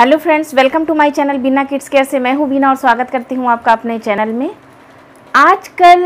Hello friends, welcome to my channel Beena kids care से मैं हूँ बीना और स्वागत करती हूँ आपका अपने चैनल में। आजकल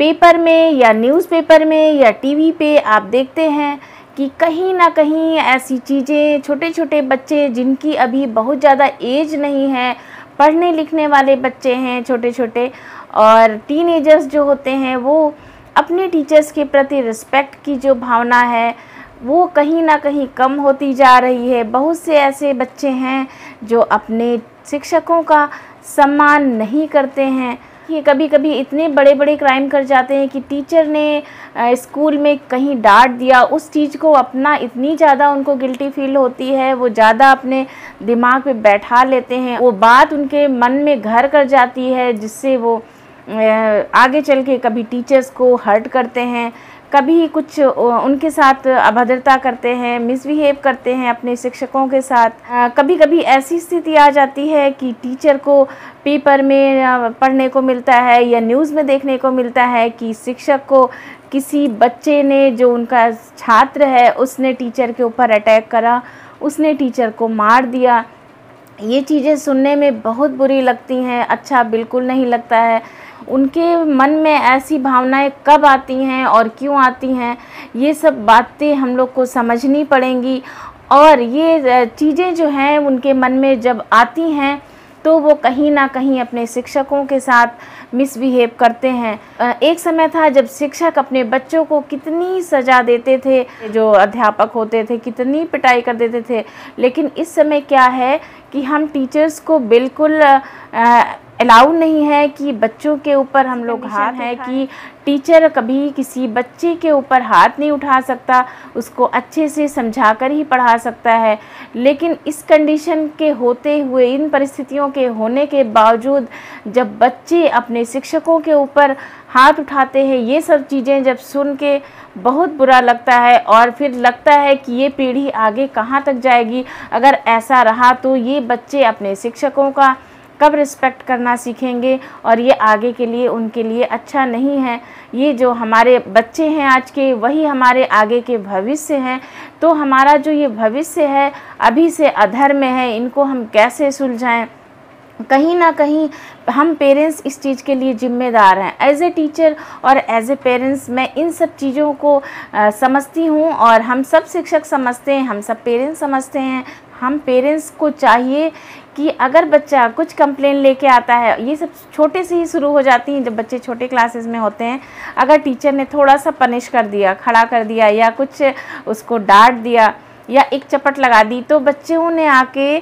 पेपर में या न्यूज़पेपर में या टीवी पे आप देखते हैं कि कहीं ना कहीं ऐसी चीज़ें, छोटे छोटे बच्चे जिनकी अभी बहुत ज़्यादा एज नहीं है, पढ़ने लिखने वाले बच्चे हैं छोटे छोटे, और टीनेजर्स जो होते हैं वो अपने टीचर्स के प्रति रिस्पेक्ट की जो भावना है वो कहीं ना कहीं कम होती जा रही है। बहुत से ऐसे बच्चे हैं जो अपने शिक्षकों का सम्मान नहीं करते हैं। ये कभी कभी इतने बड़े बड़े क्राइम कर जाते हैं कि टीचर ने स्कूल में कहीं डांट दिया, उस चीज़ को अपना इतनी ज़्यादा उनको गिल्टी फील होती है, वो ज़्यादा अपने दिमाग पे बैठा लेते हैं, वो बात उनके मन में घर कर जाती है, जिससे वो आगे चल के कभी टीचर्स को हर्ट करते हैं, कभी कुछ उनके साथ अभद्रता करते हैं, मिसबिहेव करते हैं अपने शिक्षकों के साथ। कभी कभी ऐसी स्थिति आ जाती है कि टीचर को पेपर में पढ़ने को मिलता है या न्यूज़ में देखने को मिलता है कि शिक्षक को किसी बच्चे ने, जो उनका छात्र है, उसने टीचर के ऊपर अटैक करा, उसने टीचर को मार दिया। ये चीज़ें सुनने में बहुत बुरी लगती हैं, अच्छा बिल्कुल नहीं लगता है। उनके मन में ऐसी भावनाएं कब आती हैं और क्यों आती हैं, ये सब बातें हम लोग को समझनी पड़ेंगी। और ये चीज़ें जो हैं उनके मन में जब आती हैं तो वो कहीं ना कहीं अपने शिक्षकों के साथ मिसबिहेव करते हैं। एक समय था जब शिक्षक अपने बच्चों को कितनी सज़ा देते थे, जो अध्यापक होते थे कितनी पिटाई कर देते थे, लेकिन इस समय क्या है कि हम टीचर्स को बिल्कुल अलाउ नहीं है कि बच्चों के ऊपर हम लोग हाथ है कि टीचर कभी किसी बच्चे के ऊपर हाथ नहीं उठा सकता, उसको अच्छे से समझा कर ही पढ़ा सकता है। लेकिन इस कंडीशन के होते हुए, इन परिस्थितियों के होने के बावजूद जब बच्चे अपने शिक्षकों के ऊपर हाथ उठाते हैं, ये सब चीज़ें जब सुन के बहुत बुरा लगता है। और फिर लगता है कि ये पीढ़ी आगे कहाँ तक जाएगी। अगर ऐसा रहा तो ये बच्चे अपने शिक्षकों का कब रिस्पेक्ट करना सीखेंगे, और ये आगे के लिए उनके लिए अच्छा नहीं है। ये जो हमारे बच्चे हैं आज के, वही हमारे आगे के भविष्य हैं। तो हमारा जो ये भविष्य है अभी से अधर में है, इनको हम कैसे सुलझाएं। कहीं ना कहीं हम पेरेंट्स इस चीज़ के लिए जिम्मेदार हैं। एज ए टीचर और एज ए पेरेंट्स मैं इन सब चीज़ों को समझती हूँ, और हम सब शिक्षक समझते हैं, हम सब पेरेंट्स समझते हैं। हम पेरेंट्स को चाहिए कि अगर बच्चा कुछ कंप्लेन लेके आता है, ये सब छोटे से ही शुरू हो जाती हैं जब बच्चे छोटे क्लासेस में होते हैं। अगर टीचर ने थोड़ा सा पनिश कर दिया, खड़ा कर दिया, या कुछ उसको डांट दिया या एक चपट लगा दी, तो बच्चों ने आके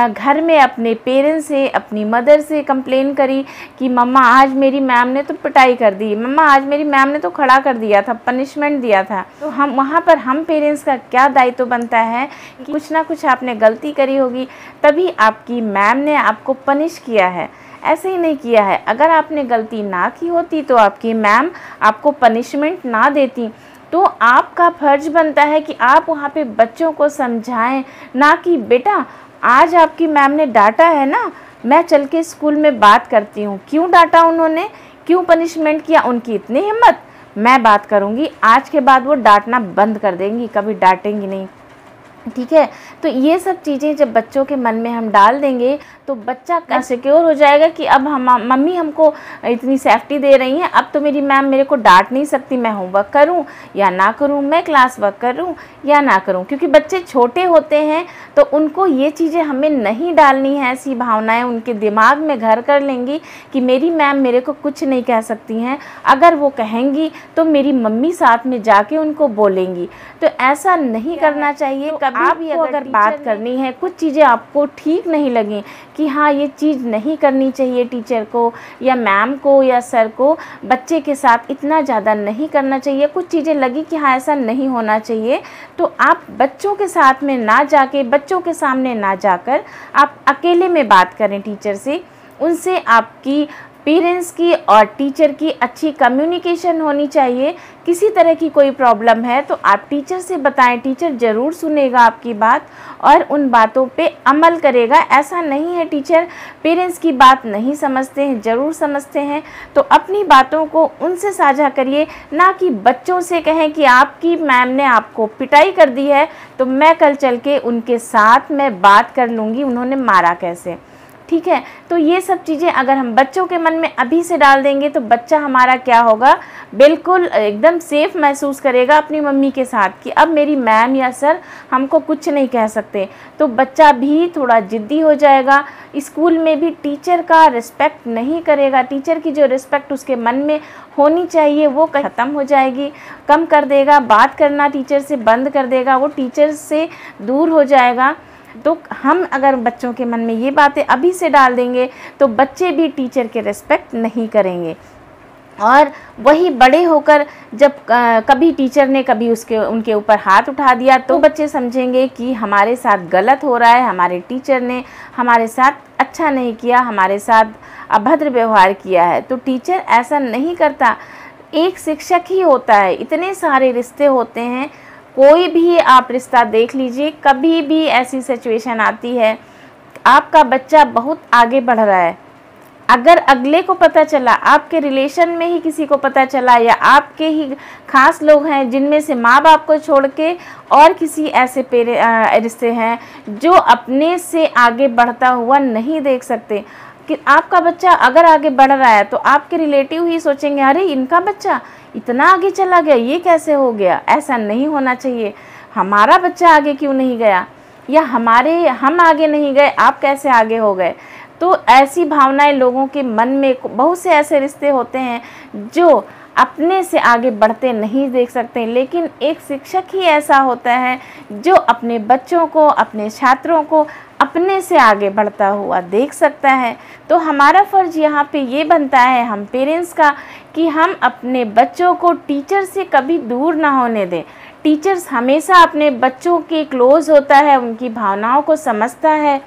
घर में अपने पेरेंट्स से, अपनी मदर से कंप्लेन करी कि मम्मा आज मेरी मैम ने तो पिटाई कर दी, मम्मा आज मेरी मैम ने तो खड़ा कर दिया था, पनिशमेंट दिया था। तो हम वहाँ पर हम पेरेंट्स का क्या दायित्व बनता है कि कुछ ना कुछ आपने गलती करी होगी, तभी आपकी मैम ने आपको पनिश किया है, ऐसे ही नहीं किया है। अगर आपने गलती ना की होती तो आपकी मैम आपको पनिशमेंट ना देती। तो आपका फर्ज बनता है कि आप वहाँ पे बच्चों को समझाएं, ना कि बेटा आज आपकी मैम ने डांटा है ना, मैं चल के स्कूल में बात करती हूँ, क्यों डांटा उन्होंने, क्यों पनिशमेंट किया, उनकी इतनी हिम्मत, मैं बात करूँगी। आज के बाद वो डांटना बंद कर देंगी, कभी डांटेंगी नहीं, ठीक है। तो ये सब चीज़ें जब बच्चों के मन में हम डाल देंगे तो बच्चा सिक्योर हो जाएगा कि अब हम मम्मी हमको इतनी सेफ्टी दे रही हैं, अब तो मेरी मैम मेरे को डांट नहीं सकती, मैं होमवर्क करूं या ना करूं, मैं क्लास वर्क करूं या ना करूं। क्योंकि बच्चे छोटे होते हैं तो उनको ये चीज़ें हमें नहीं डालनी है, ऐसी भावनाएं उनके दिमाग में घर कर लेंगी कि मेरी मैम मेरे को कुछ नहीं कह सकती हैं, अगर वो कहेंगी तो मेरी मम्मी साथ में जाके उनको बोलेंगी। तो ऐसा नहीं करना चाहिए। कभी भी अगर बात करनी है, कुछ चीज़ें आपको ठीक नहीं लगी कि हाँ ये चीज़ नहीं करनी चाहिए, टीचर को या मैम को या सर को बच्चे के साथ इतना ज़्यादा नहीं करना चाहिए, कुछ चीज़ें लगी कि हाँ ऐसा नहीं होना चाहिए, तो आप बच्चों के साथ में ना जाके, बच्चों के सामने ना जाकर आप अकेले में बात करें टीचर से। उनसे आपकी पेरेंट्स की और टीचर की अच्छी कम्युनिकेशन होनी चाहिए। किसी तरह की कोई प्रॉब्लम है तो आप टीचर से बताएं, टीचर ज़रूर सुनेगा आपकी बात और उन बातों पे अमल करेगा। ऐसा नहीं है टीचर पेरेंट्स की बात नहीं समझते हैं, ज़रूर समझते हैं। तो अपनी बातों को उनसे साझा करिए, ना कि बच्चों से कहें कि आपकी मैम ने आपको पिटाई कर दी है तो मैं कल चल के उनके साथ मैं बात कर लूँगी उन्होंने मारा कैसे। ठीक है, तो ये सब चीज़ें अगर हम बच्चों के मन में अभी से डाल देंगे तो बच्चा हमारा क्या होगा, बिल्कुल एकदम सेफ महसूस करेगा अपनी मम्मी के साथ कि अब मेरी मैम या सर हमको कुछ नहीं कह सकते। तो बच्चा भी थोड़ा ज़िद्दी हो जाएगा, स्कूल में भी टीचर का रिस्पेक्ट नहीं करेगा, टीचर की जो रिस्पेक्ट उसके मन में होनी चाहिए वो ख़त्म हो जाएगी, कम कर देगा, बात करना टीचर से बंद कर देगा, वो टीचर से दूर हो जाएगा। तो हम अगर बच्चों के मन में ये बातें अभी से डाल देंगे तो बच्चे भी टीचर के रिस्पेक्ट नहीं करेंगे। और वही बड़े होकर जब कभी टीचर ने कभी उनके ऊपर हाथ उठा दिया तो बच्चे समझेंगे कि हमारे साथ गलत हो रहा है, हमारे टीचर ने हमारे साथ अच्छा नहीं किया, हमारे साथ अभद्र व्यवहार किया है। तो टीचर ऐसा नहीं करता, एक शिक्षक ही होता है, इतने सारे रिश्ते होते हैं। कोई भी आप रिश्ता देख लीजिए, कभी भी ऐसी सिचुएशन आती है आपका बच्चा बहुत आगे बढ़ रहा है, अगर अगले को पता चला, आपके रिलेशन में ही किसी को पता चला या आपके ही खास लोग हैं जिनमें से माँ बाप को छोड़ के और किसी ऐसे रिश्ते हैं जो अपने से आगे बढ़ता हुआ नहीं देख सकते, कि आपका बच्चा अगर आगे बढ़ रहा है तो आपके रिलेटिव ही सोचेंगे अरे इनका बच्चा इतना आगे चला गया, ये कैसे हो गया। ऐसा नहीं होना चाहिए, हमारा बच्चा आगे क्यों नहीं गया, या हम आगे नहीं गए आप कैसे आगे हो गए। तो ऐसी भावनाएं लोगों के मन में, बहुत से ऐसे रिश्ते होते हैं जो अपने से आगे बढ़ते नहीं देख सकते, लेकिन एक शिक्षक ही ऐसा होता है जो अपने बच्चों को, अपने छात्रों को अपने से आगे बढ़ता हुआ देख सकता है। तो हमारा फ़र्ज़ यहाँ पे ये बनता है हम पेरेंट्स का कि हम अपने बच्चों को टीचर से कभी दूर ना होने दें। टीचर्स हमेशा अपने बच्चों के क्लोज़ होता है, उनकी भावनाओं को समझता है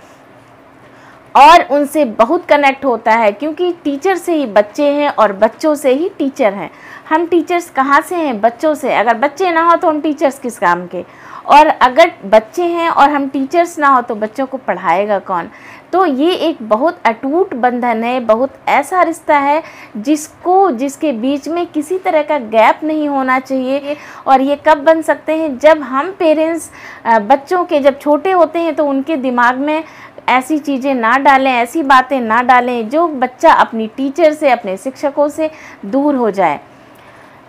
और उनसे बहुत कनेक्ट होता है, क्योंकि टीचर से ही बच्चे हैं और बच्चों से ही टीचर हैं। हम टीचर्स कहाँ से हैं? बच्चों से। अगर बच्चे ना हो तो हम टीचर्स किस काम के, और अगर बच्चे हैं और हम टीचर्स ना हो तो बच्चों को पढ़ाएगा कौन। तो ये एक बहुत अटूट बंधन है, बहुत ऐसा रिश्ता है जिसके बीच में किसी तरह का गैप नहीं होना चाहिए। और ये कब बन सकते हैं? जब हम पेरेंट्स बच्चों के जब छोटे होते हैं तो उनके दिमाग में ऐसी चीज़ें ना डालें, ऐसी बातें ना डालें जो बच्चा अपनी टीचर से, अपने शिक्षकों से दूर हो जाए।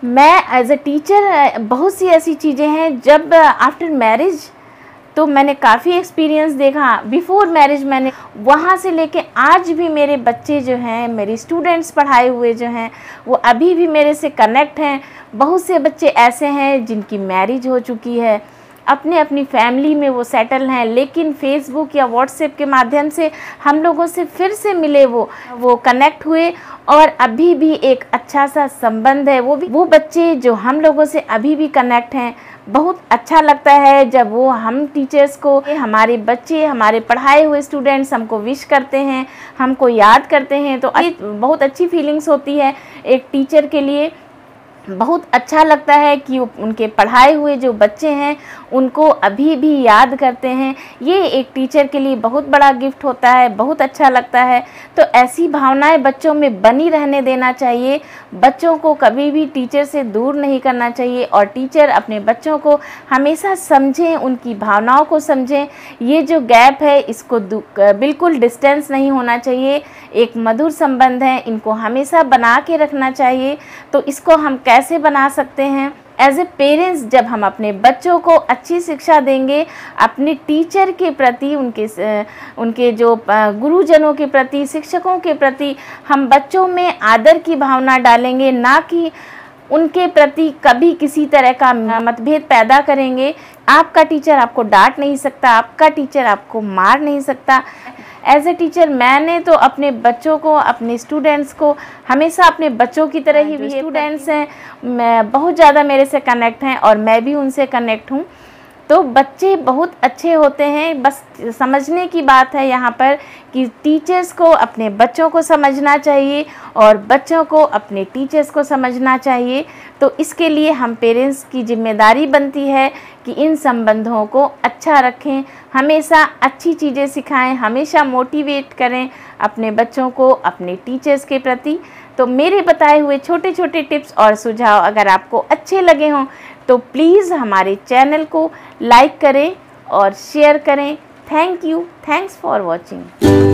मैं एज ए टीचर बहुत सी ऐसी चीज़ें हैं जब आफ्टर मैरिज तो मैंने काफ़ी एक्सपीरियंस देखा। बिफोर मैरिज मैंने वहाँ से लेके आज भी मेरे बच्चे जो हैं, मेरे स्टूडेंट्स पढ़ाए हुए जो हैं, वो अभी भी मेरे से कनेक्ट हैं। बहुत से बच्चे ऐसे हैं जिनकी मैरिज हो चुकी है, अपने अपनी फैमिली में वो सेटल हैं, लेकिन फेसबुक या व्हाट्सएप के माध्यम से हम लोगों से फिर से मिले, वो कनेक्ट हुए और अभी भी एक अच्छा सा संबंध है। वो बच्चे जो हम लोगों से अभी भी कनेक्ट हैं, बहुत अच्छा लगता है जब वो हम टीचर्स को, हमारे बच्चे, हमारे पढ़ाए हुए स्टूडेंट्स हमको विश करते हैं, हमको याद करते हैं। तो बहुत अच्छी फीलिंग्स होती है एक टीचर के लिए। बहुत अच्छा लगता है कि उनके पढ़ाए हुए जो बच्चे हैं उनको अभी भी याद करते हैं। ये एक टीचर के लिए बहुत बड़ा गिफ्ट होता है, बहुत अच्छा लगता है। तो ऐसी भावनाएं बच्चों में बनी रहने देना चाहिए। बच्चों को कभी भी टीचर से दूर नहीं करना चाहिए और टीचर अपने बच्चों को हमेशा समझें, उनकी भावनाओं को समझें। ये जो गैप है इसको बिल्कुल डिस्टेंस नहीं होना चाहिए, एक मधुर संबंध है, इनको हमेशा बना के रखना चाहिए। तो इसको हम कैसे बना सकते हैं? एज ए पेरेंट्स जब हम अपने बच्चों को अच्छी शिक्षा देंगे, अपने टीचर के प्रति, उनके जो गुरुजनों के प्रति, शिक्षकों के प्रति हम बच्चों में आदर की भावना डालेंगे, ना कि उनके प्रति कभी किसी तरह का मतभेद पैदा करेंगे। आपका टीचर आपको डांट नहीं सकता, आपका टीचर आपको मार नहीं सकता। एज ए टीचर मैंने तो अपने बच्चों को, अपने स्टूडेंट्स को हमेशा अपने बच्चों की तरह ही भी, स्टूडेंट्स हैं बहुत ज़्यादा मेरे से कनेक्ट हैं और मैं भी उनसे कनेक्ट हूँ। तो बच्चे बहुत अच्छे होते हैं। बस समझने की बात है यहाँ पर कि टीचर्स को अपने बच्चों को समझना चाहिए और बच्चों को अपने टीचर्स को समझना चाहिए। तो इसके लिए हम पेरेंट्स की जिम्मेदारी बनती है कि इन संबंधों को अच्छा रखें, हमेशा अच्छी चीज़ें सिखाएं, हमेशा मोटिवेट करें अपने बच्चों को अपने टीचर्स के प्रति। तो मेरे बताए हुए छोटे छोटे टिप्स और सुझाव अगर आपको अच्छे लगे हों तो प्लीज़ हमारे चैनल को लाइक करें और शेयर करें। Thank you, thanks for watching.